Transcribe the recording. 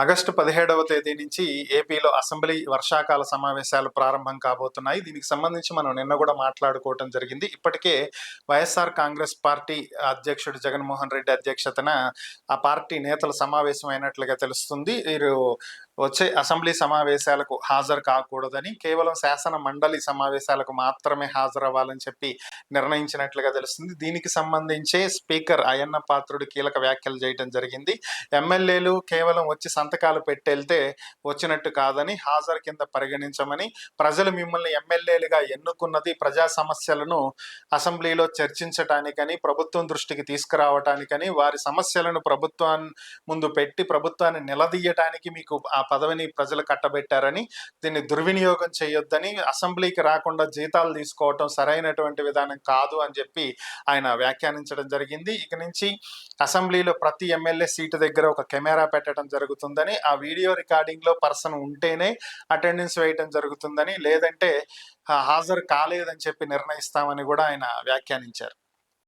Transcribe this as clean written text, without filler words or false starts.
August 17వ తేదీ నుంచి ఏపీలో అసెంబ్లీ వర్షాకాల సమావేశాలు ప్రారంభం కాబోతున్నాయి. దీనికి సంబంధించి మనం నిన్న కూడా మాట్లాడుకోవటం జరిగింది. ఇప్పటికే వైఎస్ఆర్ కాంగ్రెస్ పార్టీ అధ్యక్షుడు జగన్మోహన్ రెడ్డి అధ్యక్షతన ఆ పార్టీ నేతల సమావేశం అయినట్లుగా తెలుస్తుంది. వీరు వచ్చే అసెంబ్లీ సమావేశాలకు హాజరు కాకూడదని, కేవలం శాసన మండలి సమావేశాలకు మాత్రమే హాజరవ్వాలని చెప్పి నిర్ణయించినట్లుగా తెలుస్తుంది. దీనికి సంబంధించే స్పీకర్ అయ్యన్న పాత్రుడు కీలక వ్యాఖ్యలు చేయడం జరిగింది. ఎమ్మెల్యేలు కేవలం వచ్చి సంతకాలు పెట్టెళ్తే వచ్చినట్టు కాదని, హాజరు కింద పరిగణించమని, ప్రజలు మిమ్మల్ని ఎమ్మెల్యేలుగా ఎన్నుకున్నది ప్రజా సమస్యలను అసెంబ్లీలో చర్చించటానికని, ప్రభుత్వం దృష్టికి తీసుకురావటానికని, వారి సమస్యలను ప్రభుత్వాన్ని ముందు పెట్టి ప్రభుత్వాన్ని నిలదీయటానికి మీకు ఆ పదవిని ప్రజలు కట్టబెట్టారని, దీన్ని దుర్వినియోగం చేయొద్దని, అసెంబ్లీకి రాకుండా జీతాలు తీసుకోవటం సరైనటువంటి విధానం కాదు అని చెప్పి ఆయన వ్యాఖ్యానించడం జరిగింది. ఇక నుంచి అసెంబ్లీలో ప్రతి ఎమ్మెల్యే సీటు దగ్గర ఒక కెమెరా పెట్టడం జరుగుతుందని, ఆ వీడియో రికార్డింగ్ లో పర్సన్ ఉంటేనే అటెండెన్స్ వేయటం జరుగుతుందని, లేదంటే హాజరు కాలేదని చెప్పి నిర్ణయిస్తామని కూడా ఆయన వ్యాఖ్యానించారు.